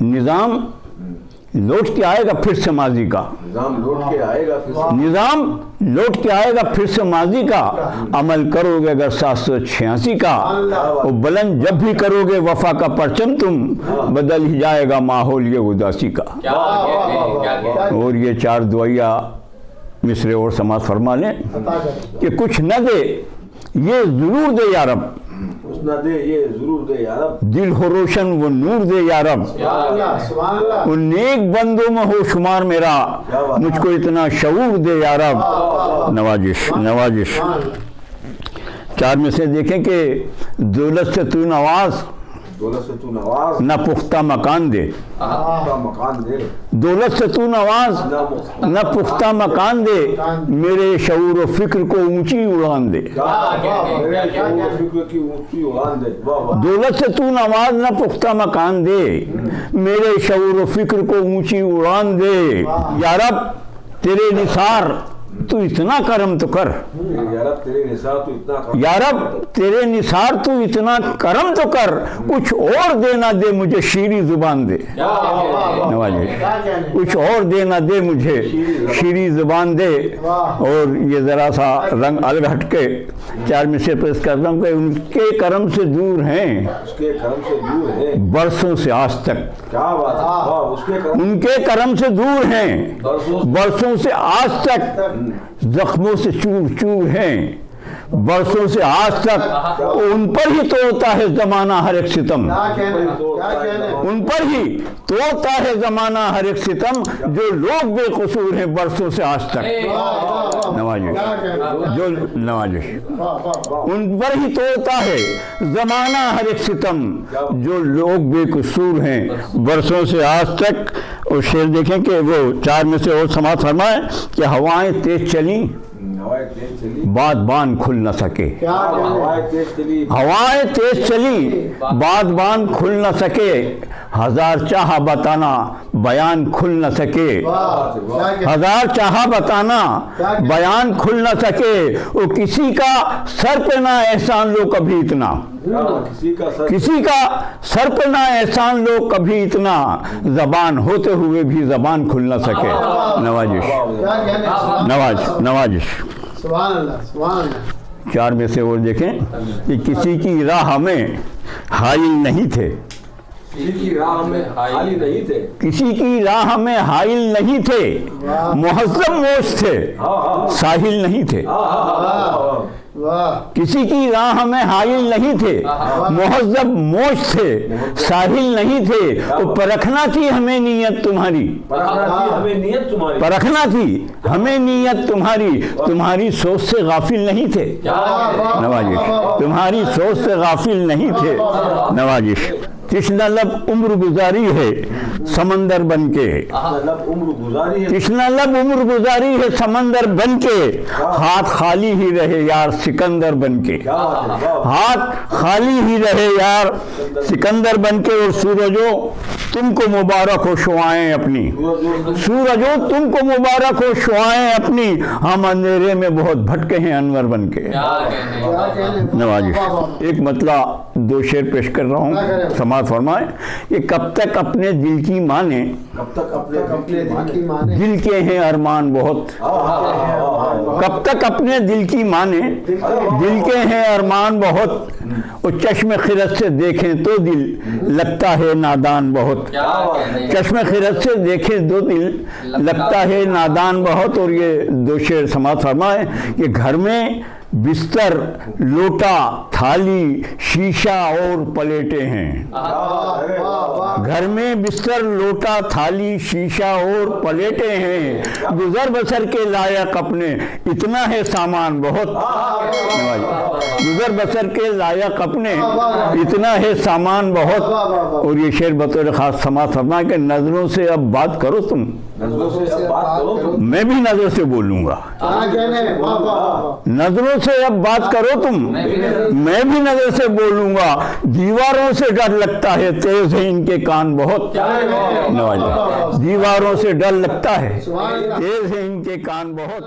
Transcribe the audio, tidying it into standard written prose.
نظام لوٹ کے آئے گا پھر سے ماضی کا، نظام لوٹ کے آئے گا پھر سے، نظام لوٹ کے آئے گا پھر سے ماضی کا، عمل کرو گے اگر 786 کا، وہ بلند جب بھی کرو گے وفا کا پرچم تم، بدل ہی جائے گا ماحول یہ اداسی کا۔ اور یہ 4 دعائیہ مصرے اور سماعت فرما لیں کہ کچھ نہ دے یہ ضرور دے یا رب، کچھ نہ دے یہ ضرور دے یا رب، دل ہو روشن وہ نور دے یا رب، ان نیک بندوں میں ہو شمار میرا، مجھ کو اتنا شعور دے یا رب۔ نوازش نوازش 4 میں سے دیکھیں کہ دولت سے تو نواز، دولت سے تو نواز، نہ پختہ مکان دے، پختہ مکان دے، دولت سے تو نواز نہ پختہ مکان دے، میرے شعور و فکر کو اونچی اڑان دے، میرے شعور و فکر کی اونچی اڑان دے۔ دولت سے تو نواز نہ پختہ مکان دے، میرے شعور و فکر کو اونچی اڑان دے، یا رب تیرے نثار تو اتنا کرم تو کر، یا رب تیرے نثار تو اتنا کرم، یا رب تیرے نثار تو اتنا کرم تو کر، کچھ اور دینا دے مجھے شیریں زبان دے۔ نوازش کچھ اور دینا دے مجھے شیریں زبان دے۔ اور یہ ذرا سا رنگ الگ ہٹ کے 4 میں سے پیش کرتا ہوں کہ ان کے کرم سے دور ہیں اس کے کرم سے دور ہے، برسوں سے آج تک، کیا بات ہے، اس کے کرم ان کے کرم سے دور ہیں برسوں سے آج تک، زخموں سے چور چور ہیں برسوں سے آج تک، ان پر ہی توڑتا ہے زمانہ ہر ایک ستم، ان پر ہی توڑتا ہے زمانہ ہر ایک ستم، جو لوگ بے قصور ہیں برسوں سے آج تک۔ نوازش جو نوازش ان پر ہی توڑتا ہے زمانہ ہر ایک ستم، جو لوگ بے قصور ہیں برسوں سے آج تک۔ اور شعر دیکھیں کہ وہ 4 میں سے اور سماعت فرمائے کہ ہوائیں تیز چلیں بادبان کھل نہ سکے، ہوائیں تیز چلی بادبان کھل نہ سکے، ہزار چاہا بتانا بیان کھل نہ سکے، ہزار چاہا بتانا بیان کھل نہ سکے، وہ کسی کا سر پہ نہ احسان لو کبھی اتنا، کسی کا سر پہ نہ احسان لو کبھی اتنا، زبان ہوتے ہوئے بھی زبان کھل نہ سکے۔ نوازش نوازش 4 میں سے اور دیکھیں کہ کسی کی راہ میں حائل نہیں تھے، کسی کی راہ میں حائل نہیں تھے، کسی کی راہ میں حائل نہیں تھے، مہذب موج تھے ساحل نہیں تھے، کسی کی راہ میں حائل نہیں تھے، مہذب موج تھے ساحل نہیں تھے، وہ پرکھنا تھی ہمیں نیت تمہاری، پرکھنا تھی ہمیں نیت تمہاری، تمہاری سوچ سے غافل نہیں تھے۔ نوازش تمہاری سوچ سے غافل نہیں تھے۔ نوازش تشنہ لب عمر گزاری ہے سمندر بن کے، تشنہ لب عمر گزاری ہے سمندر بن کے، ہاتھ خالی ہی رہے یار سکندر بن کے، ہاتھ خالی ہی رہے یار سکندر بن کے۔ اور سورجو تم کو مبارک ہو شعائیں اپنی، سورجو تم کو مبارک ہو شعائیں اپنی، ہم اندھیرے میں بہت بھٹکے ہیں انور بن کے۔ نوازش ایک مطلع 2 شعر پیش کر رہا ہوں، سماعت فرمائے کہ کب تک اپنے دل کی مانے، کب تک اپنے دل کی مانے، دل کے ہیں ارمان بہت، کب تک اپنے دل کی مانے، دل کے ہیں ارمان بہت، وہ چشم خرد سے دیکھیں تو دل لگتا ہے نادان بہت، چشم خرد سے دیکھیں تو دل لگتا ہے نادان بہت۔ اور یہ 2 شعر سماعت فرمائے کہ گھر میں بستر لوٹا تھالی شیشہ اور پلیٹیں ہیں، گھر میں بستر لوٹا تھالی شیشہ اور پلیٹیں ہیں، گزر بسر کے لائق اپنے اتنا ہے سامان بہت، گزر بسر کے لائق اپنے اتنا ہے سامان بہت۔ اور یہ شعر بطور خاص سماعت فرمائے کہ نظروں سے اب بات کرو تم، میں بھی نظر سے بولوں گا، نظروں سے اب بات کرو تم، میں بھی نظر سے بولوں گا، دیواروں سے ڈر لگتا ہے تیز ہے ان کے کان بہت، دیواروں سے ڈر لگتا ہے تیز ہے ان کے کان بہت۔